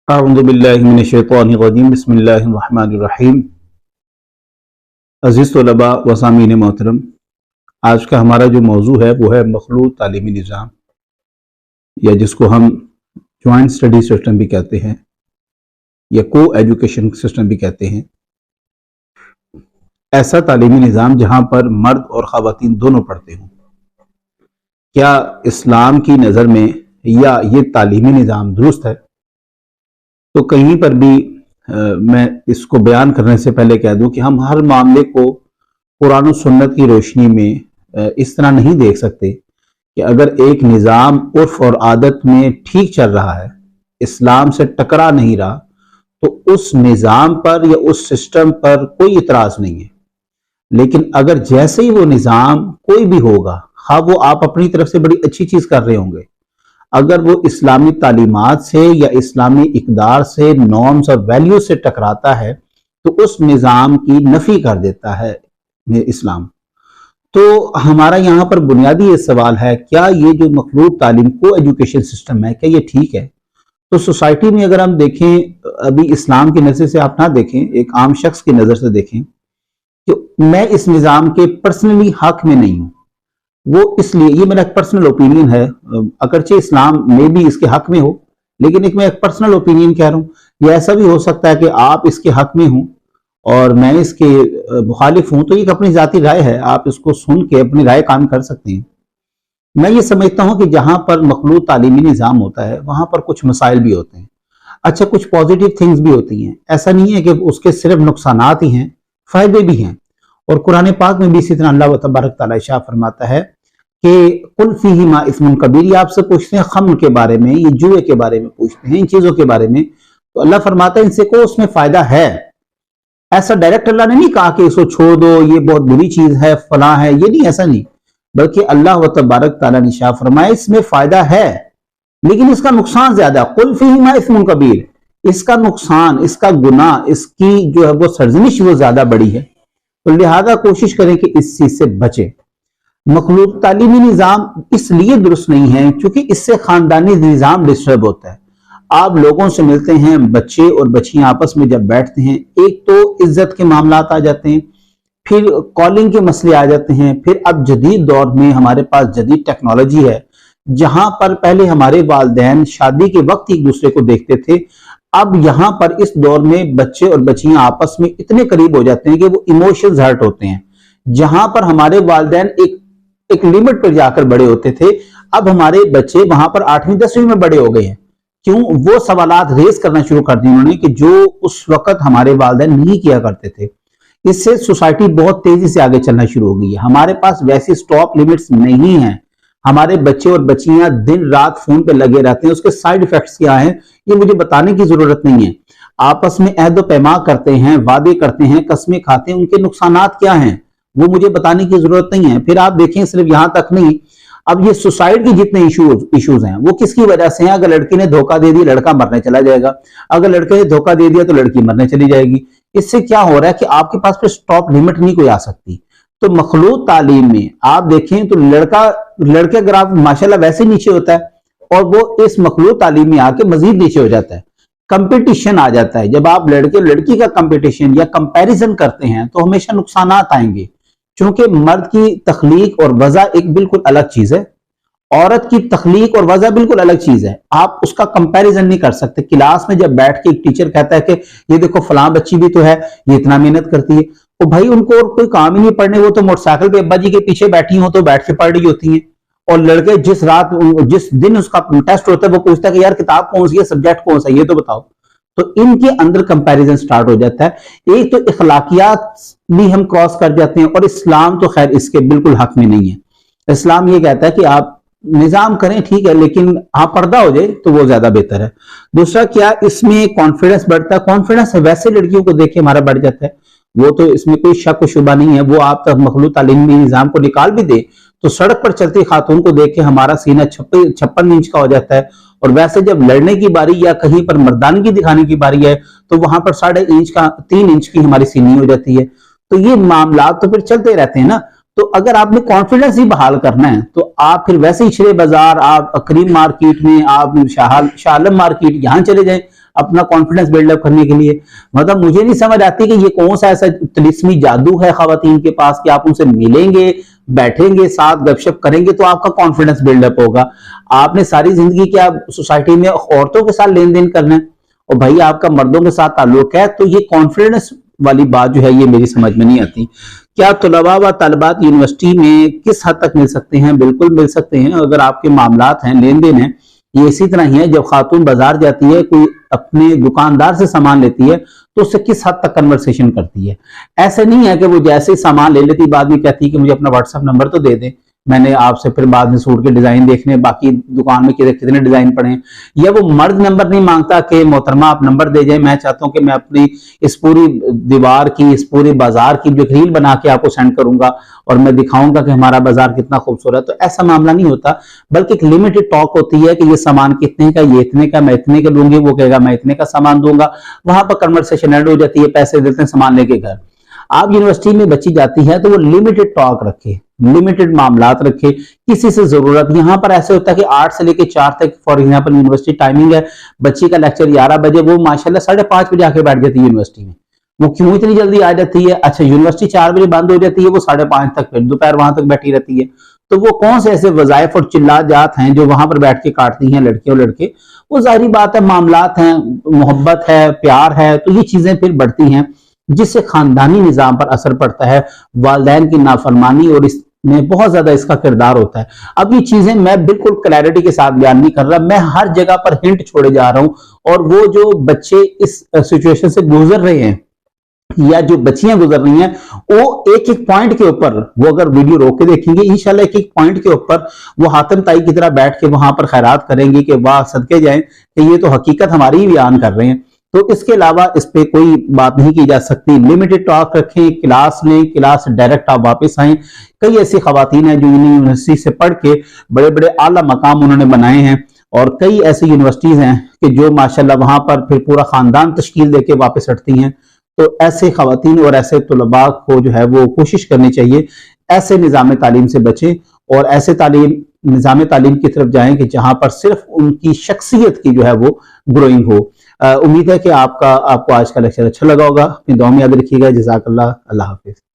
اعوذ باللہ من الشیطان الرجیم بسم اللہ الرحمن الرحیم۔ عزیز طلباء و سامعین محترم، آج کا ہمارا جو موضوع ہے وہ ہے مخلوط تعلیمی نظام، یا جس کو ہم جوائنٹ اسٹڈی سسٹم بھی کہتے ہیں یا کو ایجوکیشن سسٹم بھی کہتے ہیں۔ ایسا تعلیمی نظام جہاں پر مرد اور خواتین دونوں پڑھتے ہوں۔ کیا اسلام کی نظر میں یا یہ تعلیمی نظام درست ہے؟ تو کہیں پر بھی میں اس کو بیان کرنے سے پہلے کہہ دوں کہ ہم ہر معاملے کو قرآن و سنت کی روشنی میں اس طرح نہیں دیکھ سکتے کہ اگر ایک نظام عرف اور عادت میں ٹھیک چل رہا ہے، اسلام سے ٹکرا نہیں رہا، تو اس نظام پر یا اس سسٹم پر کوئی اعتراض نہیں ہے۔ لیکن اگر جیسے ہی وہ نظام کوئی بھی ہوگا، ہاں وہ آپ اپنی طرف سے بڑی اچھی چیز کر رہے ہوں گے، اگر وہ اسلامی تعلیمات سے یا اسلامی اقدار سے، نارمز اور ویلیوز سے ٹکراتا ہے تو اس نظام کی نفی کر دیتا ہے اسلام۔ تو ہمارا یہاں پر بنیادی یہ سوال ہے، کیا یہ جو مخلوط تعلیم کو ایجوکیشن سسٹم ہے، کیا یہ ٹھیک ہے؟ تو سوسائٹی میں اگر ہم دیکھیں، ابھی اسلام کی نظر سے آپ نہ دیکھیں، ایک عام شخص کی نظر سے دیکھیں کہ میں اس نظام کے پرسنلی حق میں نہیں ہوں۔ وہ اس لیے، یہ میرا پرسنل اوپینین ہے، اگرچہ اسلام میں بھی اس کے حق میں ہو، لیکن میں ایک پرسنل اوپینین کہہ رہا ہوں۔ یہ ایسا بھی ہو سکتا ہے کہ آپ اس کے حق میں ہوں اور میں اس کے مخالف ہوں، تو یہ اپنی ذاتی رائے ہے، آپ اس کو سن کے اپنی رائے قائم کر سکتے ہیں۔ میں یہ سمجھتا ہوں کہ جہاں پر مخلوط تعلیمی نظام ہوتا ہے وہاں پر کچھ مسائل بھی ہوتے ہیں، اچھا کچھ پازیٹیو تھنگز بھی ہوتی ہیں۔ ایسا نہیں ہے کہ اس کے صرف نقصانات ہی ہیں، فائدے بھی ہیں۔ اور قرآن پاک میں بھی اسی طرح اللہ تبارک تعالیٰ ارشاد فرماتا ہے کہ قل فیہما اسم کبیر، یہ آپ سے پوچھتے ہیں خمر کے بارے میں، یہ جوئے کے بارے میں پوچھتے ہیں، ان چیزوں کے بارے میں، تو اللہ فرماتا ہے ان سے کو اس میں فائدہ ہے۔ ایسا ڈائریکٹ اللہ نے نہیں کہا کہ اس کو چھوڑ دو، یہ بہت بری چیز ہے، فلاں ہے، یہ نہیں، ایسا نہیں، بلکہ اللہ تبارک تعالیٰ نے ارشاد فرمایا اس میں فائدہ ہے لیکن اس کا نقصان زیادہ ہے۔ قل فیہما اسم کبیر، اس کا نقصان، اس کا گناہ، اس کی جو ہے وہ سرزنش وہ زیادہ بڑی ہے، تو لہذا کوشش کریں کہ اس چیز سے بچیں۔ مخلوط تعلیمی نظام اس لیے درست نہیں ہے کیونکہ اس سے خاندانی نظام ڈسٹرب ہوتا ہے۔ آپ لوگوں سے ملتے ہیں، بچے اور بچیاں آپس میں جب بیٹھتے ہیں، ایک تو عزت کے معاملات آ جاتے ہیں، پھر کالنگ کے مسئلے آ جاتے ہیں، پھر اب جدید دور میں ہمارے پاس جدید ٹیکنالوجی ہے، جہاں پر پہلے ہمارے والدین شادی کے وقت ایک دوسرے کو دیکھتے تھے، اب یہاں پر اس دور میں بچے اور بچیاں آپس میں اتنے قریب ہو جاتے ہیں کہ وہ ایموشنز ہرٹ ہوتے ہیں۔ جہاں پر ہمارے والدین ایک لمٹ پر جا کر بڑے ہوتے تھے، اب ہمارے بچے وہاں پر 8ویں 10ویں میں بڑے ہو گئے ہیں۔ کیوں؟ وہ سوالات ریز کرنا شروع کر دی انہوں نے کہ جو اس وقت ہمارے والدین نہیں کیا کرتے تھے۔ اس سے سوسائٹی بہت تیزی سے آگے چلنا شروع ہو گئی ہے۔ ہمارے پاس ویسی سٹاپ لیمٹس نہیں ہیں، ہمارے بچے اور بچیاں دن رات فون پہ لگے رہتے ہیں۔ اس کے سائیڈ ایفیکٹس کیا ہیں یہ مجھے بتانے کی ضرورت نہیں ہے۔ آپس میں عہد و پیمان کرتے ہیں، وعدے کرتے ہیں، قسمیں کھاتے ہیں، ان کے نقصانات کیا ہیں وہ مجھے بتانے کی ضرورت نہیں ہے۔ پھر آپ دیکھیں صرف یہاں تک نہیں، اب یہ سوسائڈ کی جتنے ایشوز ہیں وہ کس کی وجہ سے ہیں؟ اگر لڑکی نے دھوکہ دے دی لڑکا مرنے چلا جائے گا، اگر لڑکے نے دھوکہ دے دیا تو لڑکی مرنے چلی جائے گی۔ اس سے کیا ہو رہا ہے کہ آپ کے پاس پھر سٹاپ لمٹ نہیں کوئی آ سکتی۔ تو مخلوط تعلیم میں آپ دیکھیں تو لڑکے اگر آپ ماشاءاللہ ویسے نیچے ہوتا ہے اور وہ اس مخلوط تعلیم میں آ کے مزید نیچے ہو جاتا ہے، کمپٹیشن آ جاتا ہے۔ جب آپ لڑکے لڑکی کا کمپٹیشن یا کمپیریزن کرتے ہیں تو ہمیشہ نقصانات آئیں گے، چونکہ مرد کی تخلیق اور وضع ایک بالکل الگ چیز ہے، عورت کی تخلیق اور وضع بالکل الگ چیز ہے، آپ اس کا کمپیریزن نہیں کر سکتے۔ کلاس میں جب بیٹھ کے ایک ٹیچر کہتا ہے کہ یہ دیکھو فلاں بچی بھی تو ہے، یہ اتنا محنت کرتی ہے، تو بھائی ان کو اور کوئی کام ہی نہیں پڑھنے، وہ تو موٹر سائیکل پہ ابا جی کے پیچھے بیٹھی ہوں تو بیٹھ کے پڑھ رہی ہوتی ہیں۔ اور لڑکے جس دن اس کا ٹیسٹ ہوتا ہے وہ پوچھتا ہے کہ یار کتاب کون سی ہے، سبجیکٹ کون سا ہے، یہ تو بتاؤ۔ تو ان کے اندر کمپیریزن سٹارٹ ہو جاتا ہے۔ ایک تو اخلاقیات بھی ہم کراس کر جاتے ہیں، اور اسلام تو خیر اس کے بالکل حق میں نہیں ہے۔ اسلام یہ کہتا ہے کہ آپ نظام کریں ٹھیک ہے، لیکن آپ پردہ ہو جائے تو وہ زیادہ بہتر ہے۔ دوسرا کیا اس میں کانفیڈنس بڑھتا ہے، کانفیڈنس ویسے لڑکیوں کو دیکھ کے ہمارا بڑھ جاتا ہے، وہ تو اس میں کوئی شک و شبہ نہیں ہے۔ وہ آپ تک مخلوط تعلیمی نظام کو نکال بھی دے تو سڑک پر چلتی خاتون کو دیکھ کے ہمارا سینہ 56 انچ کا ہو جاتا ہے، اور ویسے جب لڑنے کی باری یا کہیں پر مردانگی دکھانے کی باری ہے تو وہاں پر 3 انچ کی ہماری سینی ہو جاتی ہے۔ تو یہ معاملات تو پھر چلتے رہتے ہیں نا۔ تو اگر آپ نے کانفیڈنس ہی بحال کرنا ہے تو آپ پھر ویسے ہی شرے بازار، آپ کریم مارکیٹ میں، آپ شاہ عالم مارکیٹ یہاں چلے جائیں، اپنا کانفیڈنس بلڈ اپ کرنے کے لیے. مطلب مجھے نہیں سمجھ آتی کہ یہ کون سا ایسا طلسمی جادو ہے خواتین کے پاس کہ آپ ان سے ملیں گے, بیٹھیں گے, ساتھ گپ شپ کریں گے تو آپ کا کانفیڈنس بلڈ اپ ہوگا. آپ نے ساری زندگی کیا سوسائٹی میں عورتوں کے ساتھ لین دین کرنا ہے, اور بھائی آپ کا مردوں کے ساتھ تعلق ہے, تو یہ کانفیڈنس والی بات جو ہے یہ میری سمجھ میں نہیں آتی. کیا طلباء و طالبات یونیورسٹی میں کس حد تک مل سکتے ہیں؟ بالکل مل سکتے ہیں. اگر آپ کے معاملات ہیں, لین دین ہیں, یہ اسی طرح ہی ہے. جب خاتون بازار جاتی ہے, کوئی اپنے دکاندار سے سامان لیتی ہے تو اس سے کس حد تک کنورسیشن کرتی ہے. ایسے نہیں ہے کہ وہ جیسے سامان لے لیتی بعد میں کہتی ہے کہ مجھے اپنا واٹس ایپ نمبر تو دے دیں, میں نے آپ سے پھر بعد میں سوٹ کے ڈیزائن دیکھنے, باقی دکان میں کتنے ڈیزائن پڑے ہیں. یا وہ مرد نمبر نہیں مانگتا کہ محترمہ آپ نمبر دے جائیں, میں چاہتا ہوں کہ میں اپنی اس پوری دیوار کی, اس پوری بازار کی جو ریل بنا کے آپ کو سینڈ کروں گا اور میں دکھاؤں گا کہ ہمارا بازار کتنا خوبصورت. تو ایسا معاملہ نہیں ہوتا, بلکہ ایک لمیٹڈ ٹاک ہوتی ہے کہ یہ سامان کتنے کا, یہ اتنے کا, میں اتنے کا لوں گی, وہ کہے گا میں اتنے کا سامان دوں گا. وہاں پر کنورسیشن ایڈ ہو جاتی ہے, پیسے دیتے ہیں, سامان لے کے گھر. آپ یونیورسٹی میں بچی جاتی ہے تو وہ لمیٹڈ ٹاک رکھے, لمیٹڈ معاملات رکھے, کسی سے ضرورت. یہاں پر ایسے ہوتا ہے کہ 8 سے لے کے 4 تک فار ایگزامپل یونیورسٹی ٹائمنگ ہے, بچی کا لیکچر 11 بجے, وہ ماشاءاللہ 5:30 بجے آ کے بیٹھ جاتی ہے یونیورسٹی میں. وہ کیوں اتنی جلدی آ جاتی ہے؟ اچھا یونیورسٹی 4 بجے بند ہو جاتی ہے, وہ 5:30 تک پھر دوپہر وہاں تک بیٹھی رہتی ہے. تو وہ کون سے ایسے وظائف اور چلات جات ہیں جو وہاں پر بیٹھ کے کاٹتی ہیں لڑکے اور لڑکے؟ وہ ظاہری بات ہے, معاملات ہیں, محبت ہے, پیار ہے, تو یہ چیزیں پھر بڑھتی ہیں, جس سے خاندانی نظام پر اثر پڑتا ہے. والدین کی نافرمانی اور اس میں بہت زیادہ اس کا کردار ہوتا ہے. اب یہ چیزیں میں بالکل کلیئرٹی کے ساتھ بیان نہیں کر رہا, میں ہر جگہ پر ہنٹ چھوڑے جا رہا ہوں. اور وہ جو بچے اس سچویشن سے گزر رہے ہیں یا جو بچیاں گزر رہی ہیں, وہ ایک ایک پوائنٹ کے اوپر, وہ اگر ویڈیو روک کے دیکھیں گے انشاءاللہ ایک ایک پوائنٹ کے اوپر وہ حاتم تائی کی طرح بیٹھ کے وہاں پر خیرات کریں گے کہ واہ صدقے جائیں کہ یہ تو حقیقت ہماری ہی بیان کر رہے ہیں. تو اس کے علاوہ اس پہ کوئی بات نہیں کی جا سکتی. لمیٹڈ ٹاک رکھیں, کلاس لیں, کلاس ڈائریکٹ آپ واپس آئیں. کئی ایسی خواتین ہیں جو یونیورسٹی سے پڑھ کے بڑے بڑے اعلیٰ مقام انہوں نے بنائے ہیں, اور کئی ایسی یونیورسٹیز ہیں کہ جو ماشاءاللہ وہاں پر پھر پورا خاندان تشکیل دے کے واپس ہٹتی ہیں. تو ایسے خواتین اور ایسے طلباء کو جو ہے وہ کوشش کرنی چاہیے ایسے نظام تعلیم سے بچیں اور ایسے نظام تعلیم کی طرف جائیں کہ جہاں پر صرف ان کی شخصیت کی جو ہے وہ گروئنگ ہو. امید ہے کہ آپ کو آج کا لیکچر اچھا لگا ہوگا. اپنی دعا میں یاد رکھیے گا. جزاک اللہ. اللہ حافظ.